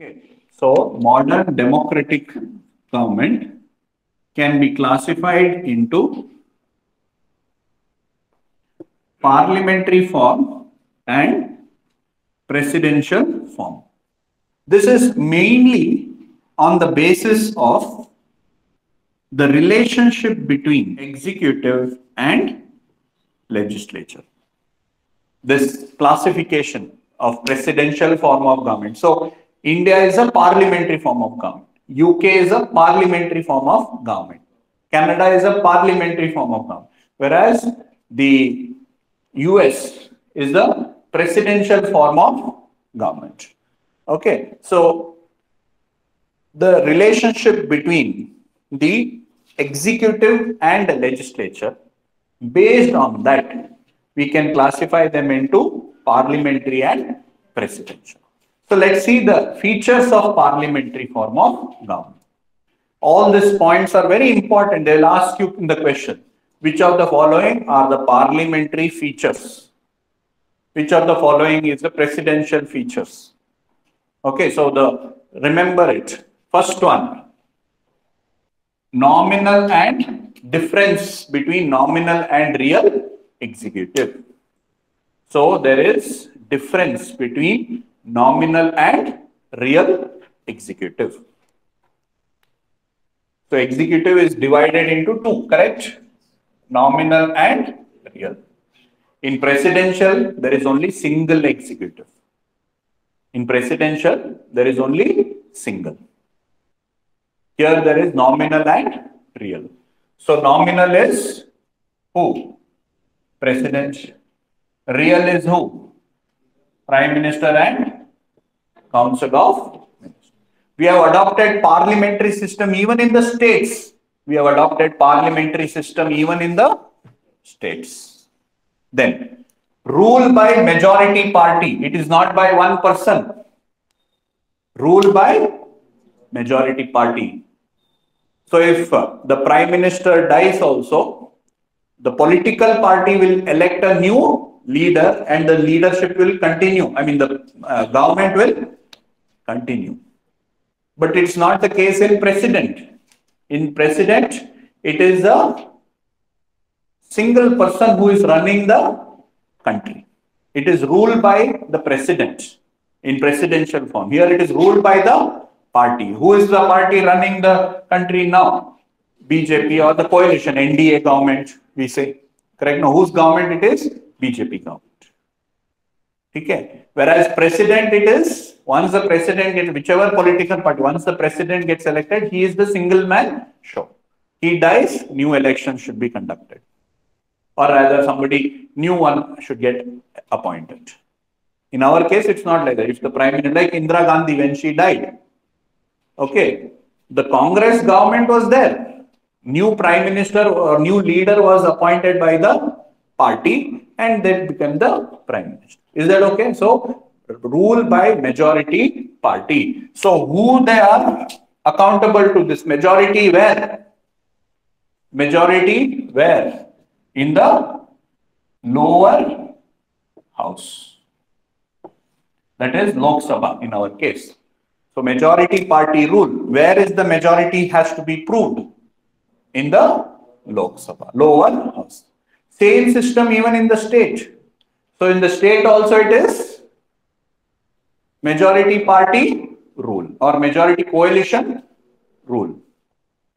Okay. So modern democratic government can be classified into parliamentary form and presidential form. This is mainly on the basis of the relationship between executive and legislature. This classification of presidential form of government. So India is a parliamentary form of government. UK is a parliamentary form of government. Canada is a parliamentary form of government. Whereas the US is the presidential form of government. Okay. So the relationship between the executive and the legislature, based on that, we can classify them into parliamentary and presidential. So let's see the features of parliamentary form of government. All these points are very important. They'll ask you in the question, which of the following are the parliamentary features? Which of the following is the presidential features? Okay, so remember it. First one, nominal and difference between nominal and real executive. So there is difference between nominal and real executive. So executive is divided into two, correct? Nominal and real. In presidential, there is only single executive. In presidential, there is only single. Here there is nominal and real. So nominal is who? President. Real is who? Prime Minister and Council of Ministers. We have adopted parliamentary system even in the states. We have adopted parliamentary system even in the states. Then, rule by majority party. It is not by one person. Rule by majority party. So if the Prime Minister dies also, the political party will elect a new leader and the leadership will continue. I mean, the government will continue. But it's not the case in president. In president, it is a single person who is running the country. It is ruled by the president in presidential form. Here it is ruled by the party. Who is the party running the country now? BJP or the coalition, NDA government, we say. Correct? Now, whose government it is? BJP government. Okay. Whereas president, it is, once the president gets, whichever political party, once the president gets elected, he is the single man show. He dies, new election should be conducted. Or rather, somebody, new one should get appointed. In our case, it's not like that. If the prime minister, like Indira Gandhi, when she died, okay, the Congress government was there. New prime minister or new leader was appointed by the party and then became the prime minister. Is that okay? So, rule by majority party. So, who they are accountable to this majority where? Majority where? In the lower house. That is Lok Sabha in our case. So majority party rule. Where is the majority has to be proved? In the Lok Sabha, lower house. Same system even in the state. So in the state also it is majority party rule or majority coalition rule.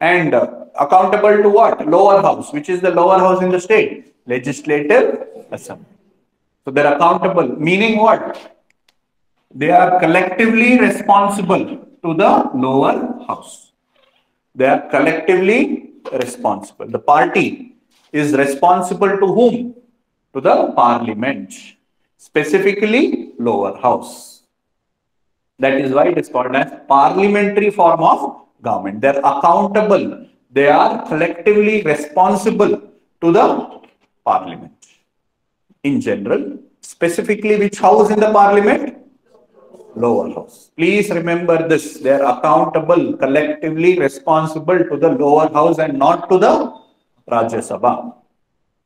And accountable to what? Lower house. Which is the lower house in the state? Legislative Assembly. So they are accountable. Meaning what? They are collectively responsible to the lower house. They are collectively responsible. The party is responsible to whom? To the parliament. Specifically, lower house. That is why it is called as parliamentary form of government. They are accountable. They are collectively responsible to the parliament. In general, specifically which house in the parliament? Lower house. Please remember this. They are accountable, collectively responsible to the lower house and not to the Rajya Sabha.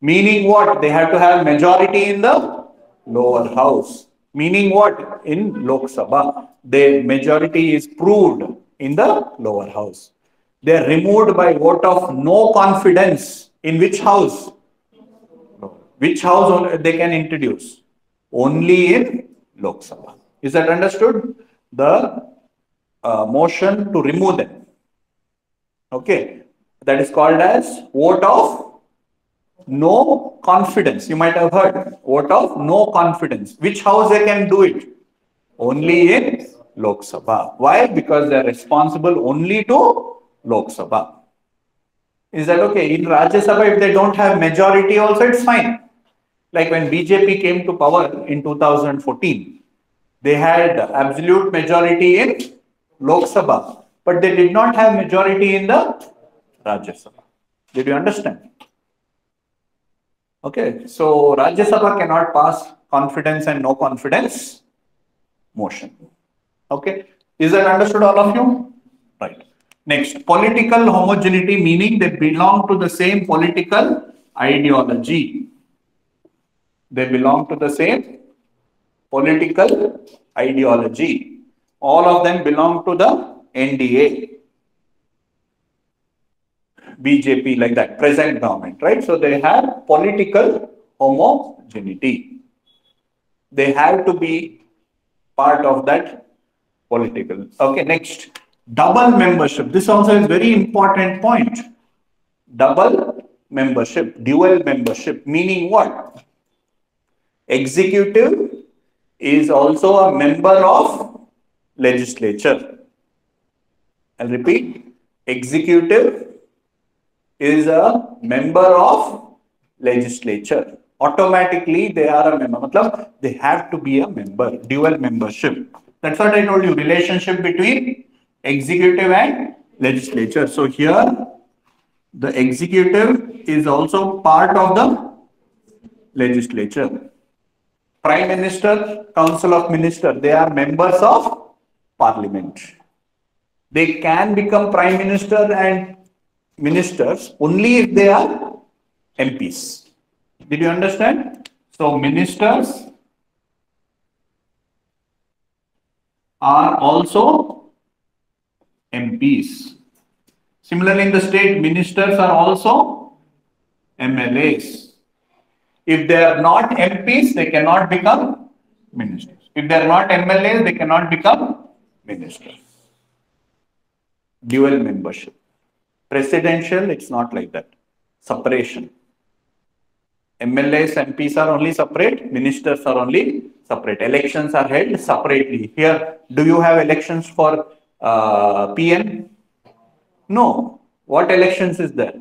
Meaning what? They have to have majority in the lower house Meaning what? In Lok Sabha, the majority is proved in the lower house. They are removed by vote of no confidence. In which house? Which house they can introduce? Only in Lok Sabha. Is that understood? The motion to remove them. Okay. That is called as vote of no confidence. You might have heard vote of no confidence. Which house they can do it? Only in Lok Sabha. Why? Because they are responsible only to Lok Sabha. Is that okay? In Rajya Sabha, if they don't have majority also, it's fine. Like when BJP came to power in 2014, they had absolute majority in Lok Sabha, but they did not have majority in the Rajya Sabha. Did you understand? Okay, so Rajya Sabha cannot pass confidence and no confidence motion. Okay, is that understood, all of you? Right. Next, political homogeneity, meaning they belong to the same political ideology. They belong to the same political ideology. All of them belong to the NDA, BJP, like that, present government, right? So they have political homogeneity. They have to be part of that political. Okay, next, double membership. This also is very important point. Double membership, dual membership, meaning what? Executive is also a member of legislature. I'll repeat, executive is a member of legislature. Automatically they are a member. Matlab, they have to be a member, dual membership. That's what I told you, relationship between executive and legislature. So here the executive is also part of the legislature. Prime Minister, Council of Ministers, they are members of Parliament. They can become Prime Minister and ministers only if they are MPs. Did you understand? So ministers are also MPs. Similarly, in the state, ministers are also MLAs. If they are not MPs, they cannot become ministers. If they are not MLAs, they cannot become ministers. Dual membership. Presidential, it's not like that. Separation. MLAs, MPs are only separate, ministers are only separate. Elections are held separately. Here, do you have elections for PM? No. What elections is there?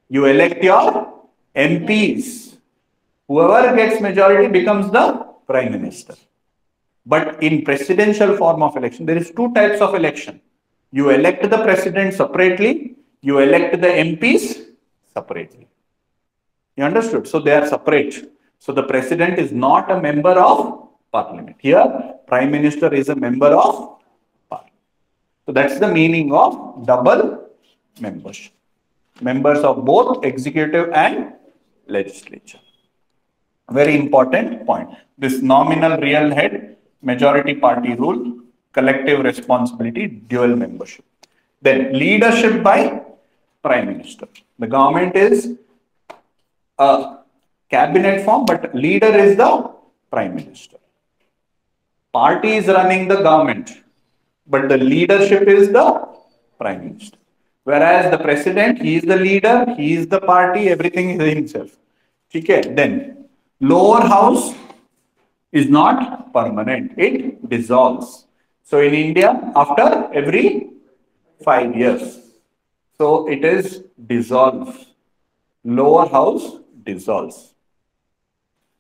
You elect your MPs. Whoever gets majority becomes the Prime Minister. But in presidential form of election, there is two types of election. You elect the president separately, you elect the MPs separately. You understood? So they are separate. So the president is not a member of Parliament. Here, Prime Minister is a member of Parliament. So that's the meaning of double membership. Members of both executive and legislature. Very important point. This nominal real head, majority party rule, collective responsibility, dual membership. Then leadership by Prime Minister. The government is a cabinet form, but leader is the Prime Minister. Party is running the government, but the leadership is the Prime Minister. Whereas the president, he is the leader, he is the party, everything is himself. Okay, then lower house is not permanent, it dissolves. So in India, after every 5 years, so it is dissolved. Lower house dissolves.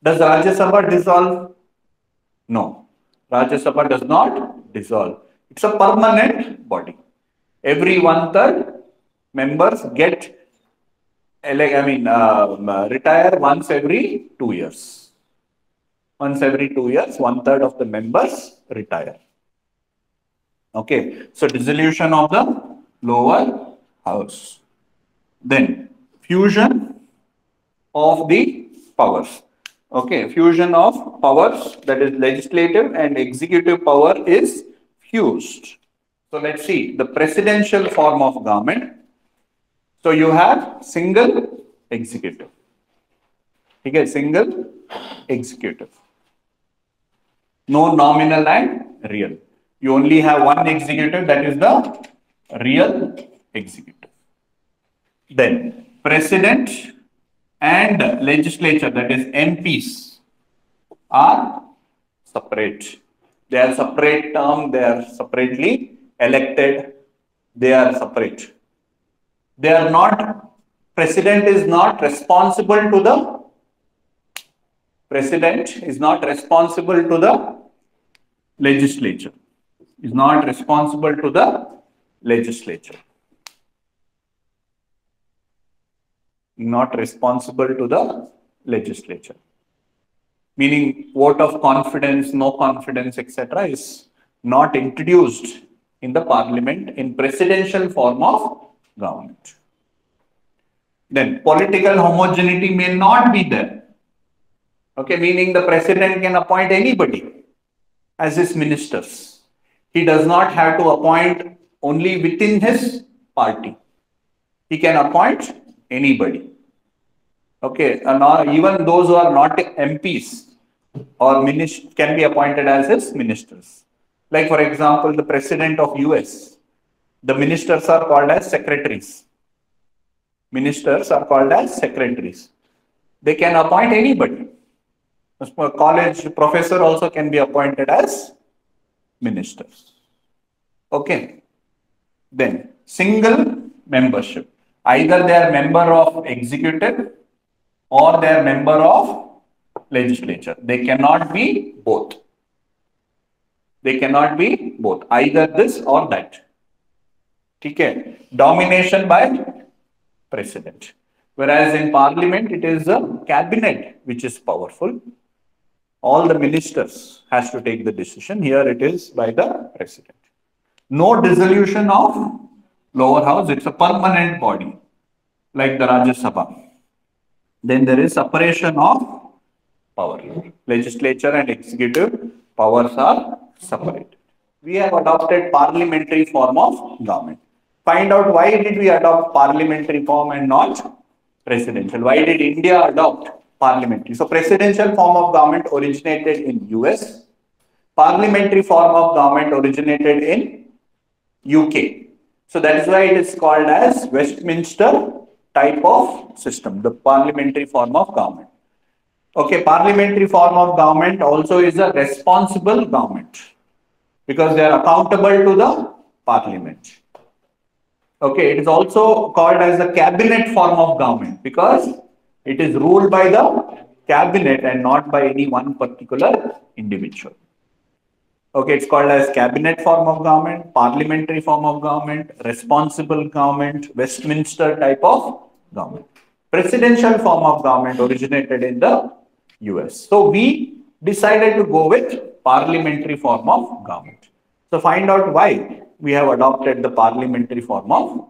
Does Rajya Sabha dissolve? No. Rajya Sabha does not dissolve. It's a permanent body. Every 1/3 members get retire once every 2 years. Once every 2 years, 1/3 of the members retire. Okay, so dissolution of the lower house. Then fusion of the powers. Okay, fusion of powers, that is legislative and executive power is fused. So let's see the presidential form of government. So you have single executive. Okay, single executive. No nominal and real. You only have one executive, that is the real executive. Then president and legislature, that is MPs, are separate. They are separate term, they are separately elected, they are separate. They are not, president is not responsible to the, president is not responsible to the legislature, is not responsible to the legislature. Not responsible to the legislature. Meaning vote of confidence, no confidence, etc. is not introduced in the parliament in presidential form of government. Then political homogeneity may not be there. Okay, meaning the president can appoint anybody as his ministers. He does not have to appoint only within his party. He can appoint anybody. Okay, and even those who are not MPs or can be appointed as his ministers. Like for example, the president of US, the ministers are called as secretaries. Ministers are called as secretaries. They can appoint anybody. A college professor also can be appointed as ministers. Okay. Then single membership. Either they are member of executive or they are member of legislature. They cannot be both. They cannot be both. Either this or that. Okay. Domination by president. Whereas in parliament, it is a cabinet which is powerful. All the ministers has to take the decision. Here it is by the president. No dissolution of lower house. It's a permanent body like the Rajya Sabha. Then there is separation of power. Legislature and executive powers are separated. We have adopted parliamentary form of government. Find out why did we adopt parliamentary form and not presidential. Why did India adopt parliamentary? So presidential form of government originated in US. Parliamentary form of government originated in UK. So that is why it is called as Westminster type of system, the parliamentary form of government. Okay, parliamentary form of government also is a responsible government because they are accountable to the parliament. Okay, it is also called as the cabinet form of government because it is ruled by the cabinet and not by any one particular individual. Okay, it's called as cabinet form of government, parliamentary form of government, responsible government, Westminster type of government. Presidential form of government originated in the US. So we decided to go with parliamentary form of government. So find out why we have adopted the parliamentary form of